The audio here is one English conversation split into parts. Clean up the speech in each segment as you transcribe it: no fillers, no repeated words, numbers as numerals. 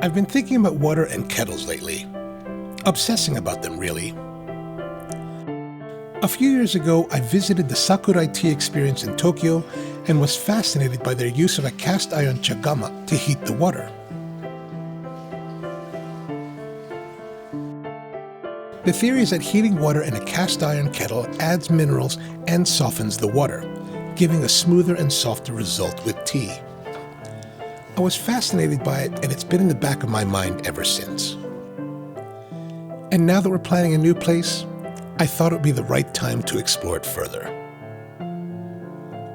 I've been thinking about water and kettles lately. Obsessing about them, really. A few years ago, I visited the Sakurai tea experience in Tokyo and was fascinated by their use of a cast iron chagama to heat the water. The theory is that heating water in a cast iron kettle adds minerals and softens the water, giving a smoother and softer result with tea. I was fascinated by it, and it's been in the back of my mind ever since. And now that we're planning a new place, I thought it would be the right time to explore it further.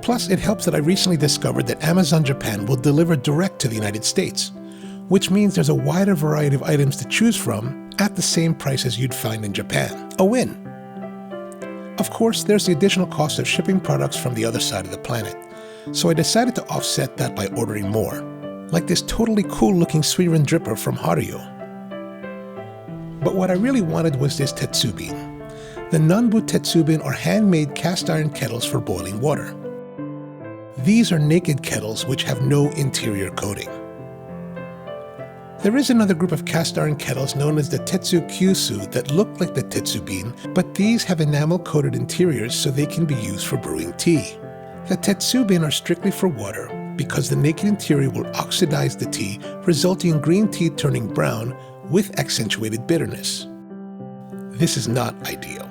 Plus, it helps that I recently discovered that Amazon Japan will deliver direct to the United States, which means there's a wider variety of items to choose from at the same price as you'd find in Japan. A win! Of course, there's the additional cost of shipping products from the other side of the planet, so I decided to offset that by ordering more, like this totally cool-looking Suiren dripper from Haruyo. But what I really wanted was this Tetsubin. The Nanbu Tetsubin are handmade cast iron kettles for boiling water. These are naked kettles which have no interior coating. There is another group of cast iron kettles known as the Tetsukyusu that look like the Tetsubin, but these have enamel-coated interiors so they can be used for brewing tea. The Tetsubin are strictly for water because the naked interior will oxidize the tea, resulting in green tea turning brown with accentuated bitterness. This is not ideal.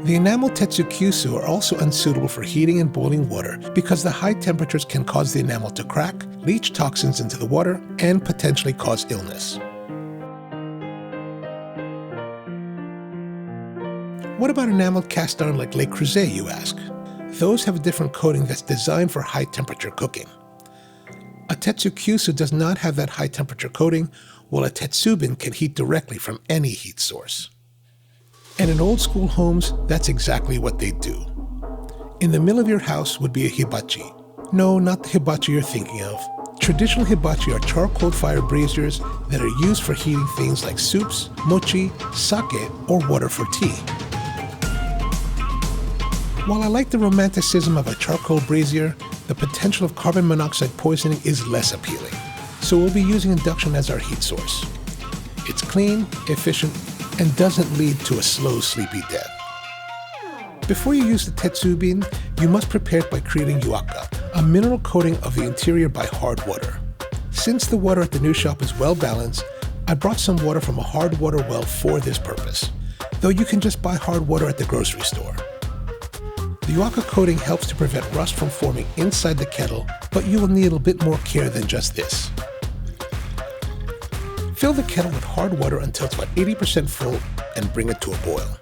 The enamel Tetsukyusu are also unsuitable for heating and boiling water because the high temperatures can cause the enamel to crack, leach toxins into the water, and potentially cause illness. What about enameled cast iron like Le Creuset, you ask? Those have a different coating that's designed for high temperature cooking. A Tetsukyusu does not have that high temperature coating, while a Tetsubin can heat directly from any heat source. And in old school homes, that's exactly what they do. In the middle of your house would be a hibachi. No, not the hibachi you're thinking of. Traditional hibachi are charcoal fire braziers that are used for heating things like soups, mochi, sake, or water for tea. While I like the romanticism of a charcoal brazier, the potential of carbon monoxide poisoning is less appealing. So we'll be using induction as our heat source. It's clean, efficient, and doesn't lead to a slow, sleepy death. Before you use the Tetsubin, you must prepare it by creating yuaka, a mineral coating of the interior by hard water. Since the water at the new shop is well balanced, I brought some water from a hard water well for this purpose, though you can just buy hard water at the grocery store. The yuaka coating helps to prevent rust from forming inside the kettle, but you will need a bit more care than just this. Fill the kettle with hard water until it's about 80% full and bring it to a boil.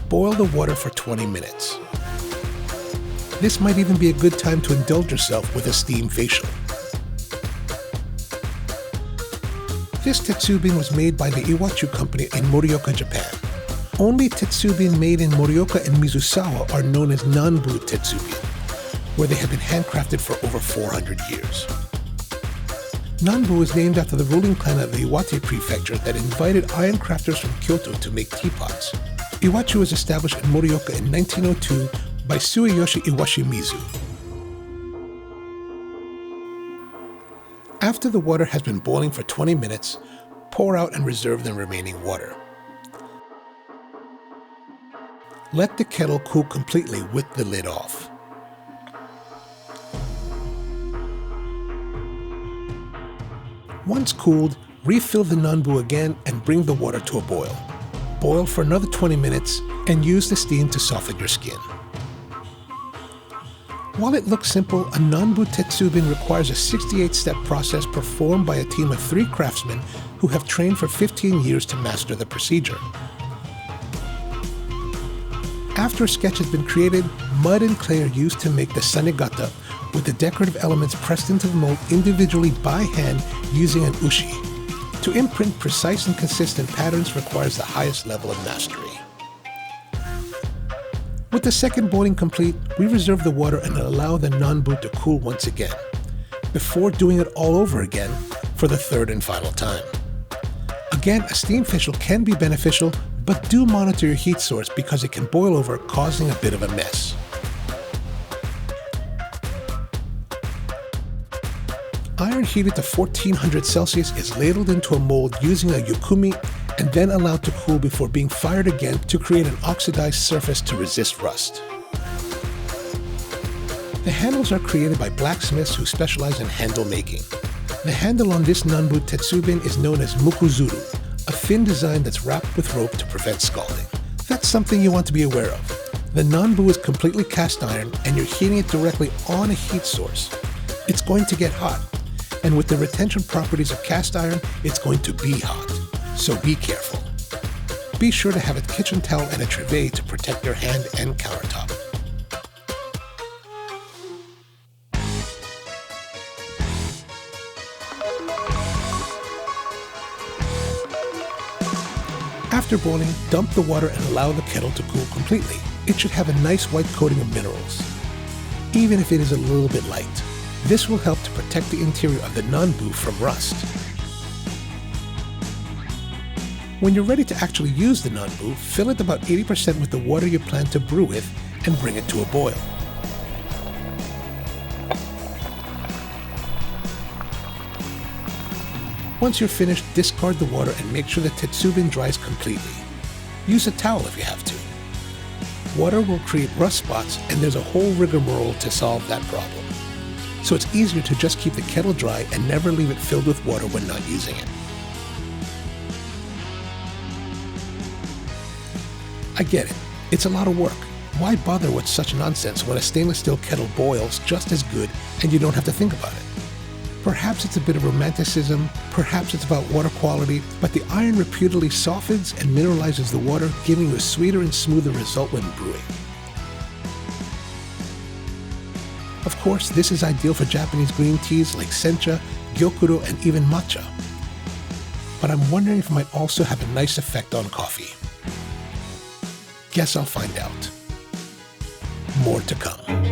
Boil the water for 20 minutes. This might even be a good time to indulge yourself with a steam facial. This Tetsubin was made by the Iwachu company in Morioka, Japan. Only Tetsubin made in Morioka and Mizusawa are known as Nanbu Tetsubin, where they have been handcrafted for over 400 years. Nanbu is named after the ruling clan of the Iwate prefecture that invited iron crafters from Kyoto to make teapots. Iwachu was established in Morioka in 1902 by Sueyoshi Iwashimizu. After the water has been boiling for 20 minutes, pour out and reserve the remaining water. Let the kettle cool completely with the lid off. Once cooled, refill the Nanbu again and bring the water to a boil. Boil for another 20 minutes and use the steam to soften your skin. While it looks simple, a Nanbu Tetsubin requires a 68-step process performed by a team of 3 craftsmen who have trained for 15 years to master the procedure. After a sketch has been created, mud and clay are used to make the sanegata, with the decorative elements pressed into the mold individually by hand using an ushi. To imprint precise and consistent patterns requires the highest level of mastery. With the second boiling complete, we reserve the water and allow the Nanbu to cool once again, before doing it all over again for the third and final time. Again, a steam facial can be beneficial, but do monitor your heat source because it can boil over, causing a bit of a mess. Iron heated to 1400 Celsius is ladled into a mold using a yukumi and then allowed to cool before being fired again to create an oxidized surface to resist rust. The handles are created by blacksmiths who specialize in handle making. The handle on this Nanbu Tetsubin is known as mukuzuru, a thin design that's wrapped with rope to prevent scalding. That's something you want to be aware of. The Nanbu is completely cast iron and you're heating it directly on a heat source. It's going to get hot, and with the retention properties of cast iron, it's going to be hot, so be careful. Be sure to have a kitchen towel and a trivet to protect your hand and countertop. After boiling, dump the water and allow the kettle to cool completely. It should have a nice white coating of minerals, even if it is a little bit light. This will help to protect the interior of the Nanbu from rust. When you're ready to actually use the Nanbu, fill it about 80% with the water you plan to brew with and bring it to a boil. Once you're finished, discard the water and make sure the Tetsubin dries completely. Use a towel if you have to. Water will create rust spots, and there's a whole rigmarole to solve that problem. So it's easier to just keep the kettle dry and never leave it filled with water when not using it. I get it. It's a lot of work. Why bother with such nonsense when a stainless steel kettle boils just as good and you don't have to think about it? Perhaps it's a bit of romanticism, perhaps it's about water quality, but the iron reputedly softens and mineralizes the water, giving you a sweeter and smoother result when brewing. Of course, this is ideal for Japanese green teas like sencha, gyokuro, and even matcha. But I'm wondering if it might also have a nice effect on coffee. Guess I'll find out. More to come.